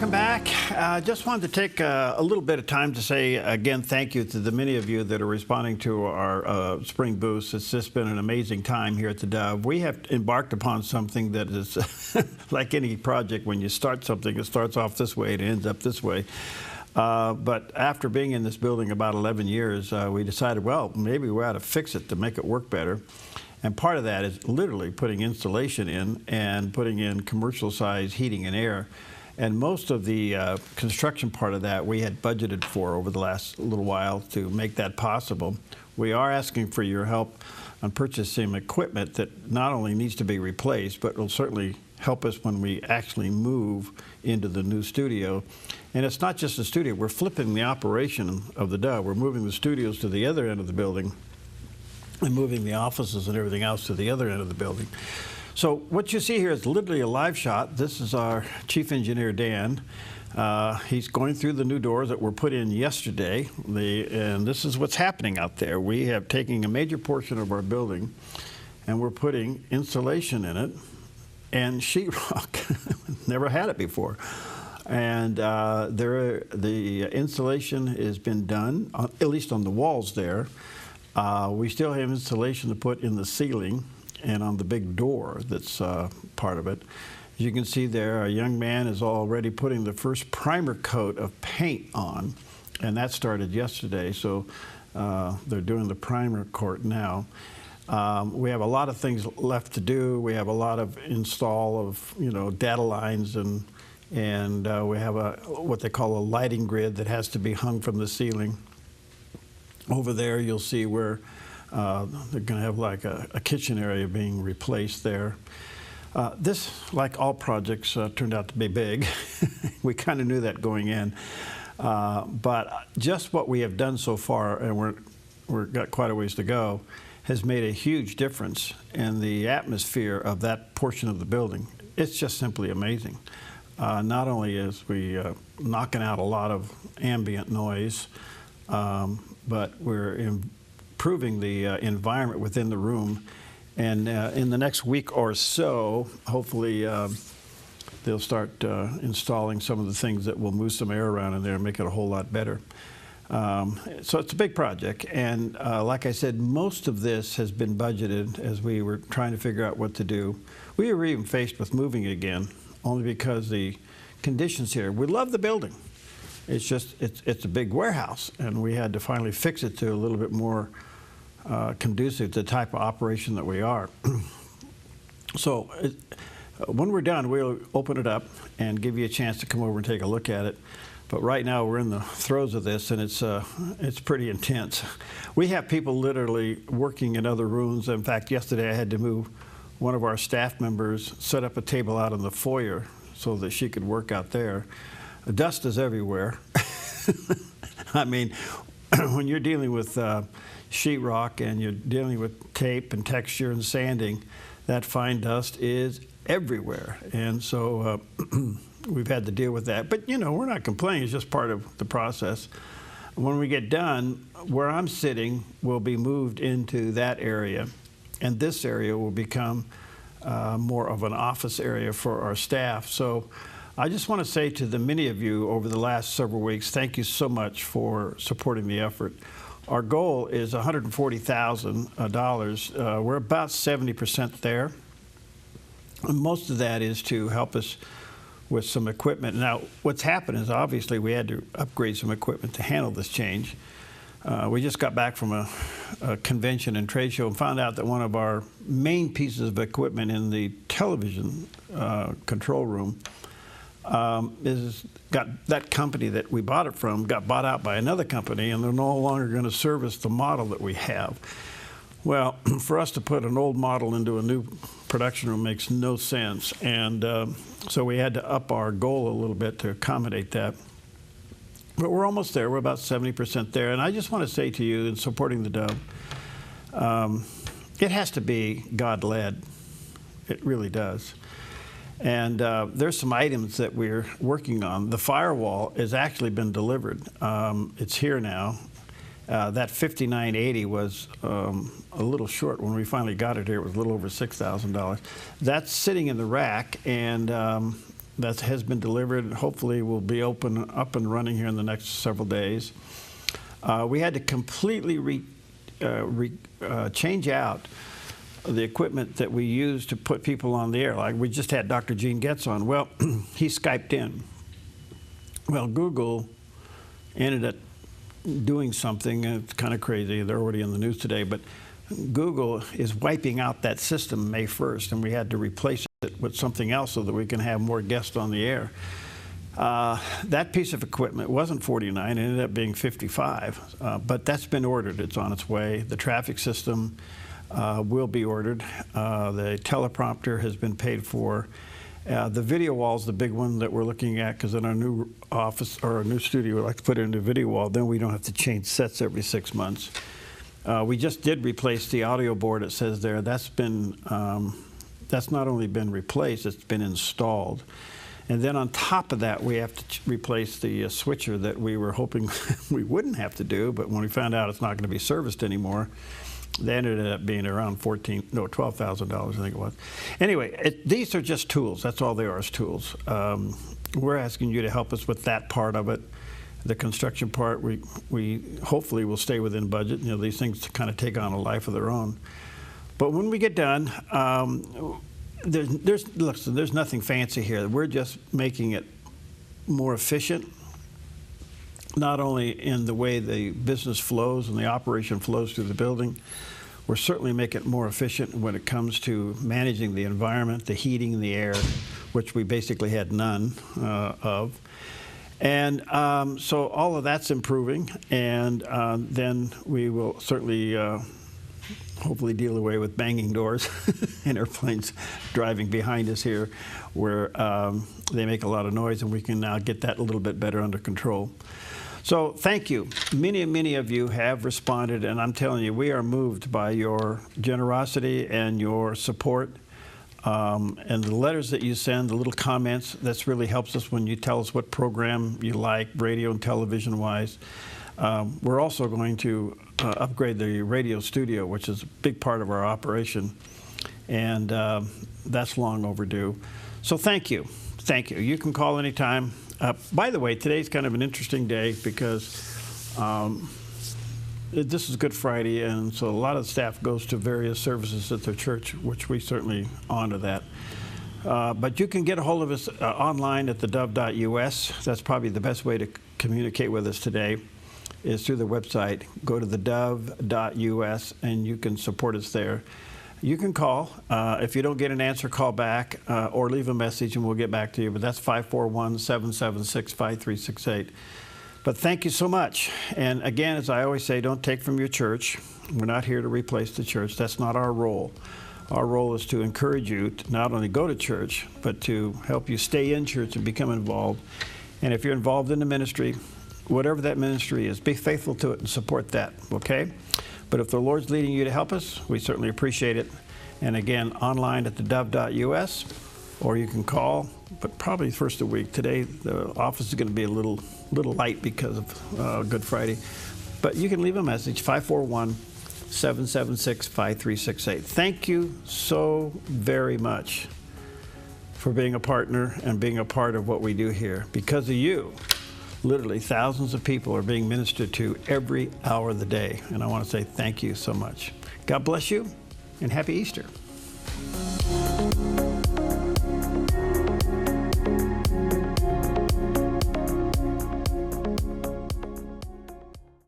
welcome back. Just wanted to take a little bit of time to say again thank you to the many of you that are responding to our spring boost. It's just been an amazing time here at the Dove. We have embarked upon something that is like any project. When you start something, it starts off this way, it ends up this way. But after being in this building about 11 years, we decided, well, maybe we ought to fix it to make it work better. And part of that is literally putting insulation in and putting in commercial size heating and air. And most of the construction part of that we had budgeted for over the last little while to make that possible. We are asking for your help on purchasing equipment that not only needs to be replaced, but will certainly help us when we actually move into the new studio. And it's not just the studio, we're flipping the operation of the Dove. We're moving the studios to the other end of the building and moving the offices and everything else to the other end of the building. So what you see here is literally a live shot. This is our chief engineer, Dan. He's going through the new doors that were put in yesterday. And this is what's happening out there. We have taken a major portion of our building and we're putting insulation in it and sheetrock. Never had it before. And the insulation has been done, at least on the walls there. We still have insulation to put in the ceiling and on the big door that's part of it. As you can see there, a young man is already putting the first primer coat of paint on, and that started yesterday, so they're doing the primer coat now. We have a lot of things left to do. We have a lot of install of, data lines, and we have what they call a lighting grid that has to be hung from the ceiling. Over there, you'll see where they're going to have like a kitchen area being replaced there. This, like all projects, turned out to be big. We kind of knew that going in. But just what we have done so far, and we've got quite a ways to go, has made a huge difference in the atmosphere of that portion of the building. It's just simply amazing. Not only is we knocking out a lot of ambient noise, but we're improving the environment within the room. And in the next week or so, hopefully they'll start installing some of the things that will move some air around in there and make it a whole lot better. So it's a big project. And like I said, most of this has been budgeted as we were trying to figure out what to do. We were even faced with moving again, only because the conditions here, we love the building. It's just, it's a big warehouse, and we had to finally fix it to a little bit more conducive to the type of operation that we are. So when we're done, we'll open it up and give you a chance to come over and take a look at it. But right now we're in the throes of this, and it's pretty intense. We have people literally working in other rooms. In fact, yesterday I had to move one of our staff members, set up a table out in the foyer so that she could work out there. The dust is everywhere. I mean, when you're dealing with sheetrock and you're dealing with tape and texture and sanding, that fine dust is everywhere. And so we've had to deal with that. But, we're not complaining. It's just part of the process. When we get done, where I'm sitting will be moved into that area. And this area will become more of an office area for our staff. So I just want to say to the many of you over the last several weeks, thank you so much for supporting the effort. Our goal is $140,000. We're about 70% there. And most of that is to help us with some equipment. Now, what's happened is obviously we had to upgrade some equipment to handle this change. We just got back from a convention and trade show and found out that one of our main pieces of equipment in the television control room that company that we bought it from got bought out by another company, and they're no longer going to service the model that we have. Well, for us to put an old model into a new production room makes no sense, and so we had to up our goal a little bit to accommodate that. But we're almost there. We're about 70% there, and I just want to say to you, in supporting the Dove, it has to be God-led. It really does. And there's some items that we're working on. The firewall has actually been delivered. It's here now. That 5980 was a little short when we finally got it here. It was a little over $6,000. That's sitting in the rack, and that has been delivered. Hopefully will be up and running here in the next several days. We had to completely change out the equipment that we use to put people on the air. Like we just had Dr. Gene Getz on. Well, he Skyped in. Well, Google ended up doing something, and it's kind of crazy. They're already in the news today, but Google is wiping out that system May 1st, and we had to replace it with something else so that we can have more guests on the air. That piece of equipment wasn't 49, it ended up being 55, but that's been ordered. It's on its way. The traffic system will be ordered. The teleprompter has been paid for. The video wall is the big one that we're looking at, because in our new office or our new studio, we like to put it in a video wall. Then we don't have to change sets every 6 months. We just did replace the audio board. It says there that's been that's not only been replaced, it's been installed. And then on top of that, we have to replace the switcher that we were hoping we wouldn't have to do, but when we found out it's not going to be serviced anymore, they ended up being around $12,000, I think it was. Anyway, these are just tools. That's all they are, is tools. We're asking you to help us with that part of it. The construction part, we hopefully will stay within budget. You know, these things kind of take on a life of their own. But when we get done, listen, there's nothing fancy here. We're just making it more efficient, not only in the way the business flows and the operation flows through the building. We're certainly making it more efficient when it comes to managing the environment, the heating, the air, which we basically had none of. And so all of that's improving, and then we will certainly hopefully deal away with banging doors and airplanes driving behind us here, where they make a lot of noise, and we can now get that a little bit better under control. So thank you. Many of you have responded, and I'm telling you, we are moved by your generosity and your support. And the letters that you send, the little comments, that's really helps us when you tell us what program you like, radio and television-wise. We're also going to upgrade the radio studio, which is a big part of our operation, and that's long overdue. So thank you. Thank you. You can call anytime. By the way, today's kind of an interesting day because this is Good Friday, and so a lot of the staff goes to various services at their church, which we certainly honor that. But you can get a hold of us online at theDove.us. That's probably the best way to communicate with us today, is through the website. Go to theDove.us, and you can support us there. You can call. If you don't get an answer, call back or leave a message, and we'll get back to you. But that's 541-776-5368. But thank you so much. And again, as I always say, don't take from your church. We're not here to replace the church. That's not our role. Our role is to encourage you to not only go to church, but to help you stay in church and become involved. And if you're involved in the ministry, whatever that ministry is, be faithful to it and support that, okay? But if the Lord's leading you to help us, we certainly appreciate it. And again, online at theDove.us, or you can call, but probably first of the week. Today, the office is going to be a little light because of Good Friday. But you can leave a message, 541-776-5368. Thank you so very much for being a partner and being a part of what we do here. Because of you, literally thousands of people are being ministered to every hour of the day. And I want to say thank you so much. God bless you, and happy Easter.